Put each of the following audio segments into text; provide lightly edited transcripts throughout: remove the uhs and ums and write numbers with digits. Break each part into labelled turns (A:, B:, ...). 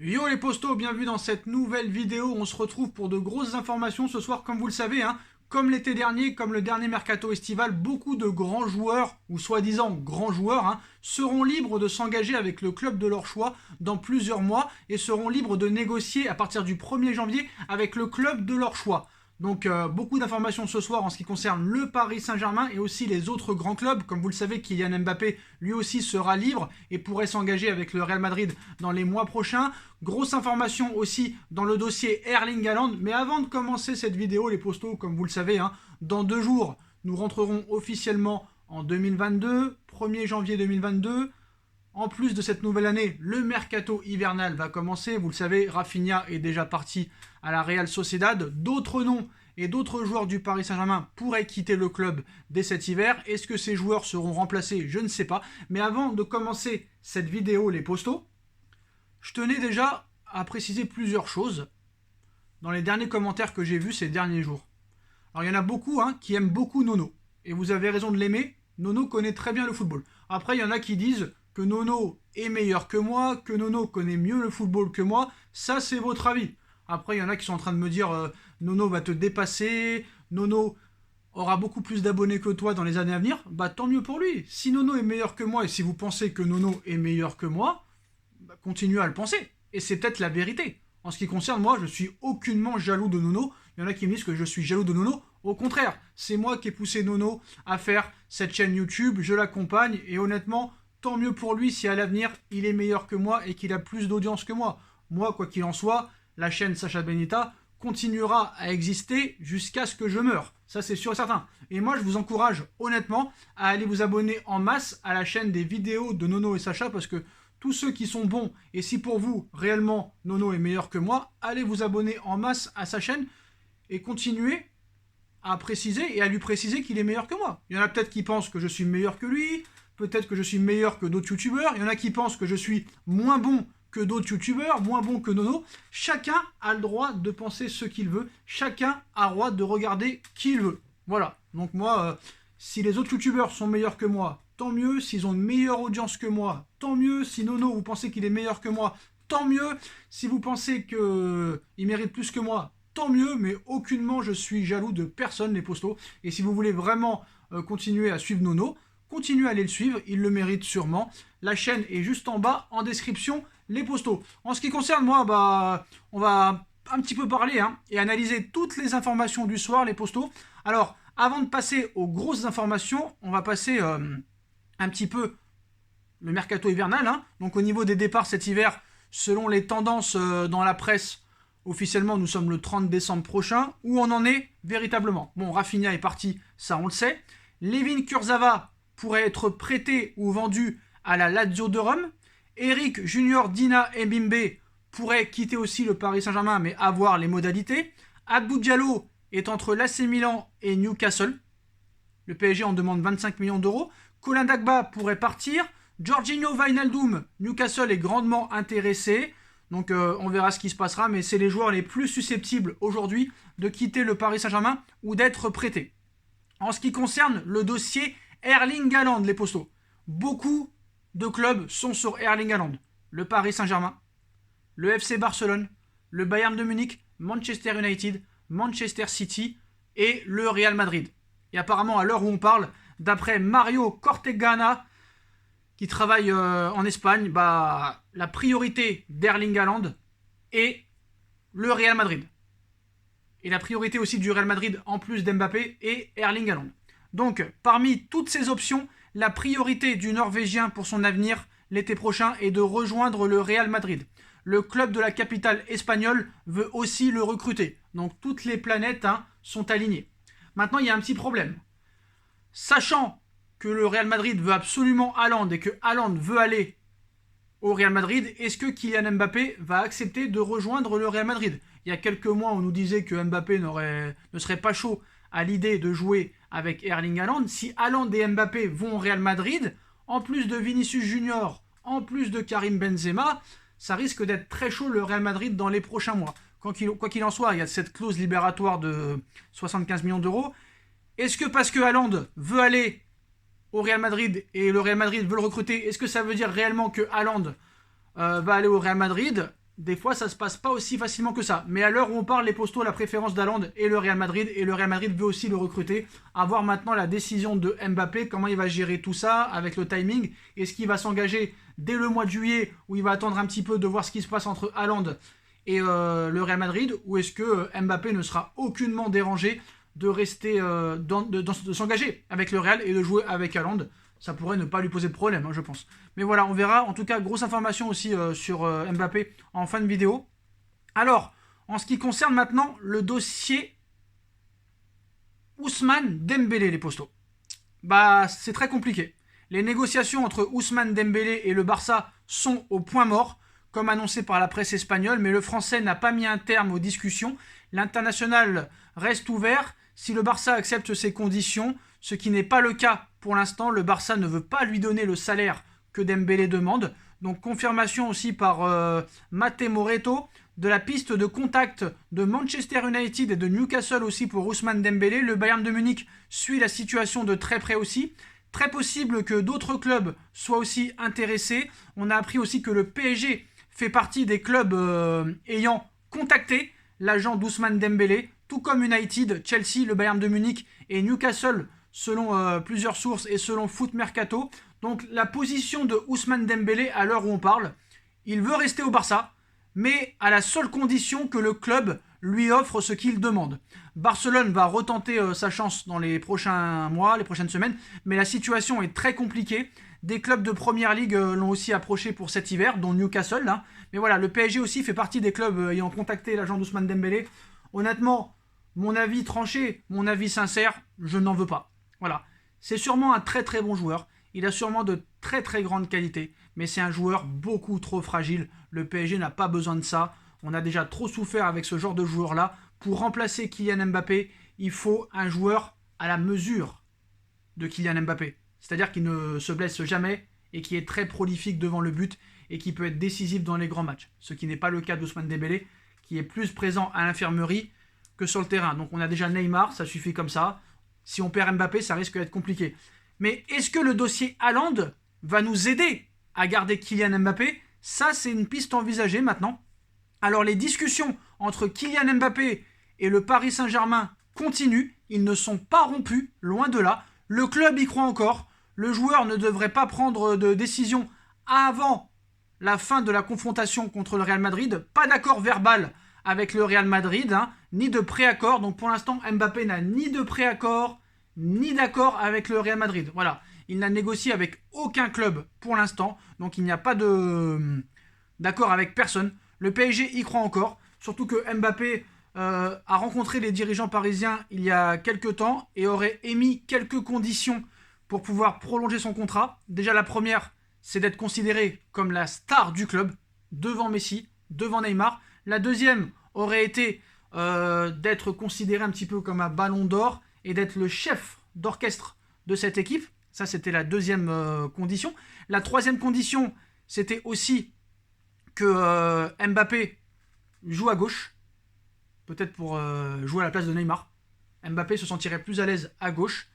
A: Yo les postos, bienvenue dans cette nouvelle vidéo. On se retrouve pour de grosses informations ce soir, comme vous le savez, comme l'été dernier, comme le dernier mercato estival, beaucoup de grands joueurs, ou soi-disant grands joueurs, seront libres de s'engager avec le club de leur choix dans plusieurs mois et seront libres de négocier à partir du 1er janvier avec le club de leur choix. Donc beaucoup d'informations ce soir en ce qui concerne le Paris Saint-Germain et aussi les autres grands clubs. Comme vous le savez, Kylian Mbappé lui aussi sera libre et pourrait s'engager avec le Real Madrid dans les mois prochains. Grosse information aussi dans le dossier Erling Haaland. Mais avant de commencer cette vidéo, les postos, comme vous le savez, dans 2 jours, nous rentrerons officiellement en 2022, 1er janvier 2022. En plus de cette nouvelle année, le mercato hivernal va commencer. Vous le savez, Rafinha est déjà parti à la Real Sociedad. D'autres noms et d'autres joueurs du Paris Saint-Germain pourraient quitter le club dès cet hiver. Est-ce que ces joueurs seront remplacés? Je ne sais pas. Mais avant de commencer cette vidéo, les postos, je tenais déjà à préciser plusieurs choses dans les derniers commentaires que j'ai vus ces derniers jours. Alors il y en a beaucoup qui aiment beaucoup Nono. Et vous avez raison de l'aimer. Nono connaît très bien le football. Après, il y en a qui disent que Nono est meilleur que moi, que Nono connaît mieux le football que moi. Ça, c'est votre avis. Après, il y en a qui sont en train de me dire Nono va te dépasser, Nono aura beaucoup plus d'abonnés que toi dans les années à venir. Bah tant mieux pour lui. Si Nono est meilleur que moi et si vous pensez que Nono est meilleur que moi, bah, continuez à le penser. Et c'est peut-être la vérité. En ce qui concerne moi, je suis aucunement jaloux de Nono. Il y en a qui me disent que je suis jaloux de Nono. Au contraire, c'est moi qui ai poussé Nono à faire cette chaîne YouTube. Je l'accompagne et honnêtement, tant mieux pour lui si à l'avenir, il est meilleur que moi et qu'il a plus d'audience que moi. Moi, quoi qu'il en soit, la chaîne Sacha Benita continuera à exister jusqu'à ce que je meure. Ça, c'est sûr et certain. Et moi, je vous encourage honnêtement à aller vous abonner en masse à la chaîne des vidéos de Nono et Sacha parce que tous ceux qui sont bons, et si pour vous, réellement, Nono est meilleur que moi, allez vous abonner en masse à sa chaîne et continuez à préciser et à lui préciser qu'il est meilleur que moi. Il y en a peut-être qui pensent que je suis meilleur que lui, peut-être que je suis meilleur que d'autres youtubeurs, il y en a qui pensent que je suis moins bon que d'autres youtubeurs, moins bon que Nono. Chacun a le droit de penser ce qu'il veut, chacun a le droit de regarder qui il veut. Voilà, donc moi, si les autres youtubeurs sont meilleurs que moi, tant mieux. S'ils ont une meilleure audience que moi, tant mieux. Si Nono, vous pensez qu'il est meilleur que moi, tant mieux. Si vous pensez qu'il mérite plus que moi, tant mieux. Mais aucunement je suis jaloux de personne, les postos. Et si vous voulez vraiment continuer à suivre Nono, continuez à aller le suivre, il le mérite sûrement. La chaîne est juste en bas, en description, les postos. En ce qui concerne moi, bah, on va un petit peu parler et analyser toutes les informations du soir, les postos. Alors, avant de passer aux grosses informations, on va passer un petit peu le mercato hivernal. Donc au niveau des départs cet hiver, selon les tendances dans la presse, officiellement nous sommes le 30 décembre prochain. Où on en est véritablement? Bon, Rafinha est parti, ça on le sait. Layvin Kurzawa pourrait être prêté ou vendu à la Lazio de Rome. Eric Junior Dina Mbimbe pourrait quitter aussi le Paris Saint-Germain, mais avoir les modalités. Abdou Diallo est entre l'AC Milan et Newcastle. Le PSG en demande 25 millions d'euros. Colin Dagba pourrait partir. Jorginho Wijnaldum, Newcastle est grandement intéressé. Donc on verra ce qui se passera, mais c'est les joueurs les plus susceptibles aujourd'hui de quitter le Paris Saint-Germain ou d'être prêtés. En ce qui concerne le dossier Erling Haaland, les postos, beaucoup de clubs sont sur Erling Haaland. Le Paris Saint-Germain, le FC Barcelone, le Bayern de Munich, Manchester United, Manchester City et le Real Madrid. Et apparemment, à l'heure où on parle, d'après Mario Cortegana, qui travaille en Espagne, bah, la priorité d'Erling Haaland est le Real Madrid. Et la priorité aussi du Real Madrid, en plus d'Mbappé, est Erling Haaland. Donc, parmi toutes ces options, la priorité du Norvégien pour son avenir l'été prochain est de rejoindre le Real Madrid. Le club de la capitale espagnole veut aussi le recruter. Donc, toutes les planètes sont alignées. Maintenant, il y a un petit problème. Sachant que le Real Madrid veut absolument Haaland et que Haaland veut aller au Real Madrid, est-ce que Kylian Mbappé va accepter de rejoindre le Real Madrid? Il y a quelques mois, on nous disait que Mbappé ne serait pas chaud à l'idée de jouer avec Erling Haaland. Si Haaland et Mbappé vont au Real Madrid, en plus de Vinicius Junior, en plus de Karim Benzema, ça risque d'être très chaud le Real Madrid dans les prochains mois. Quoi qu'il en soit, il y a cette clause libératoire de 75 millions d'euros. Est-ce que parce que Haaland veut aller au Real Madrid et le Real Madrid veut le recruter, est-ce que ça veut dire réellement que Haaland va aller au Real Madrid? des fois ça se passe pas aussi facilement que ça. Mais à l'heure où on parle, les Postos, la préférence d'Haaland et le Real Madrid, et le Real Madrid veut aussi le recruter. À voir maintenant la décision de Mbappé, comment il va gérer tout ça avec le timing. Est-ce qu'il va s'engager dès le mois de juillet, où il va attendre un petit peu de voir ce qui se passe entre Haaland et le Real Madrid, ou est-ce que Mbappé ne sera aucunement dérangé de rester, de s'engager avec le Real et de jouer avec Haaland? Ça pourrait ne pas lui poser de problème, hein, je pense. Mais voilà, on verra. En tout cas, grosse information aussi sur Mbappé en fin de vidéo. Alors, en ce qui concerne maintenant le dossier Ousmane Dembélé, les Postos. Bah, c'est très compliqué. Les négociations entre Ousmane Dembélé et le Barça sont au point mort, comme annoncé par la presse espagnole, mais le Français n'a pas mis un terme aux discussions. L'international reste ouvert. Si le Barça accepte ses conditions, ce qui n'est pas le cas pour l'instant, le Barça ne veut pas lui donner le salaire que Dembélé demande. Donc confirmation aussi par Mate Moreto de la piste de contact de Manchester United et de Newcastle aussi pour Ousmane Dembélé. Le Bayern de Munich suit la situation de très près aussi. Très possible que d'autres clubs soient aussi intéressés. On a appris aussi que le PSG fait partie des clubs ayant contacté l'agent d'Ousmane Dembélé, tout comme United, Chelsea, le Bayern de Munich et Newcastle, selon plusieurs sources et selon Foot Mercato. Donc la position de Ousmane Dembélé à l'heure où on parle, il veut rester au Barça, mais à la seule condition que le club lui offre ce qu'il demande. Barcelone va retenter sa chance dans les prochains mois, les prochaines semaines, mais la situation est très compliquée. Des clubs de première ligue l'ont aussi approché pour cet hiver, dont Newcastle. Hein. Mais voilà, le PSG aussi fait partie des clubs ayant contacté l'agent d'Ousmane Dembélé. Honnêtement, mon avis tranché, mon avis sincère, je n'en veux pas. Voilà, c'est sûrement un très très bon joueur. Il a sûrement de très très grandes qualités, mais c'est un joueur beaucoup trop fragile. Le PSG n'a pas besoin de ça. On a déjà trop souffert avec ce genre de joueur-là. Pour remplacer Kylian Mbappé, il faut un joueur à la mesure de Kylian Mbappé. C'est-à-dire qu'il ne se blesse jamais et qui est très prolifique devant le but et qui peut être décisif dans les grands matchs. Ce qui n'est pas le cas d'Ousmane Dembélé, qui est plus présent à l'infirmerie que sur le terrain. Donc on a déjà Neymar, ça suffit comme ça. Si on perd Mbappé, ça risque d'être compliqué. Mais est-ce que le dossier Haaland va nous aider à garder Kylian Mbappé? Ça, c'est une piste envisagée maintenant. Alors les discussions entre Kylian Mbappé et le Paris Saint-Germain continuent. Ils ne sont pas rompus, loin de là. Le club y croit encore. Le joueur ne devrait pas prendre de décision avant la fin de la confrontation contre le Real Madrid. Pas d'accord verbal avec le Real Madrid, hein, ni de préaccord. Donc pour l'instant, Mbappé n'a ni de préaccord, ni d'accord avec le Real Madrid. Voilà, il n'a négocié avec aucun club pour l'instant. Donc il n'y a pas d'accord avec personne. Le PSG y croit encore. Surtout que Mbappé a rencontré les dirigeants parisiens il y a quelques temps et aurait émis quelques conditions pour pouvoir prolonger son contrat. Déjà la première, c'est d'être considéré comme la star du club, devant Messi, devant Neymar. La deuxième aurait été d'être considéré un petit peu comme un ballon d'or et d'être le chef d'orchestre de cette équipe. Ça, c'était la deuxième condition. La troisième condition, c'était aussi que Mbappé joue à gauche, peut-être pour jouer à la place de Neymar. Mbappé se sentirait plus à l'aise à gauche.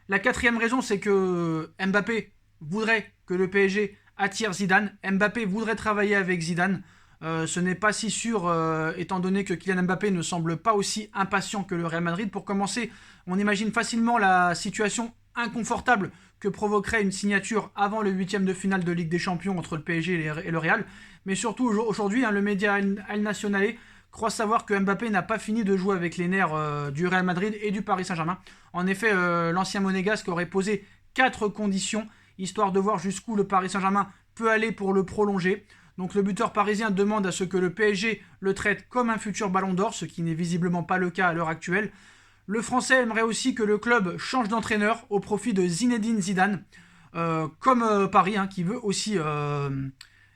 A: La quatrième raison, c'est que Mbappé voudrait que le PSG attire Zidane. Mbappé voudrait travailler avec Zidane. Ce n'est pas si sûr, étant donné que Kylian Mbappé ne semble pas aussi impatient que le Real Madrid. Pour commencer, on imagine facilement la situation inconfortable que provoquerait une signature avant le 8e de finale de Ligue des Champions entre le PSG et le Real. Mais surtout, aujourd'hui, le média Al Nacional croit savoir que Mbappé n'a pas fini de jouer avec les nerfs du Real Madrid et du Paris Saint-Germain. En effet, l'ancien monégasque aurait posé 4 conditions, histoire de voir jusqu'où le Paris Saint-Germain peut aller pour le prolonger. Donc le buteur parisien demande à ce que le PSG le traite comme un futur ballon d'or, ce qui n'est visiblement pas le cas à l'heure actuelle. Le Français aimerait aussi que le club change d'entraîneur au profit de Zinedine Zidane, comme Paris, hein, qui veut aussi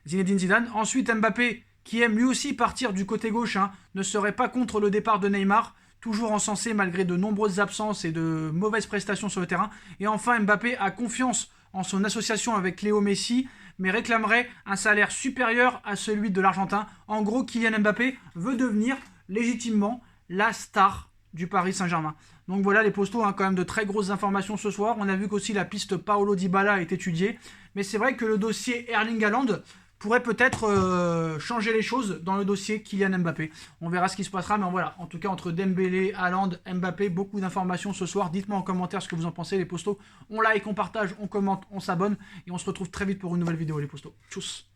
A: Zinedine Zidane. Ensuite, Mbappé, qui aime lui aussi partir du côté gauche, hein, ne serait pas contre le départ de Neymar, toujours encensé malgré de nombreuses absences et de mauvaises prestations sur le terrain. Et enfin, Mbappé a confiance en son association avec Léo Messi, mais réclamerait un salaire supérieur à celui de l'Argentin. En gros, Kylian Mbappé veut devenir légitimement la star du Paris Saint-Germain. Donc voilà les postos, hein, quand même de très grosses informations ce soir. On a vu qu'aussi la piste Paolo Dybala est étudiée. Mais c'est vrai que le dossier Erling Haaland pourrait peut-être changer les choses dans le dossier Kylian Mbappé. On verra ce qui se passera, mais voilà, en tout cas entre Dembélé, Haaland, Mbappé, beaucoup d'informations ce soir. Dites-moi en commentaire ce que vous en pensez les postos. On like, on partage, on commente, on s'abonne et on se retrouve très vite pour une nouvelle vidéo les postos. Tchuss.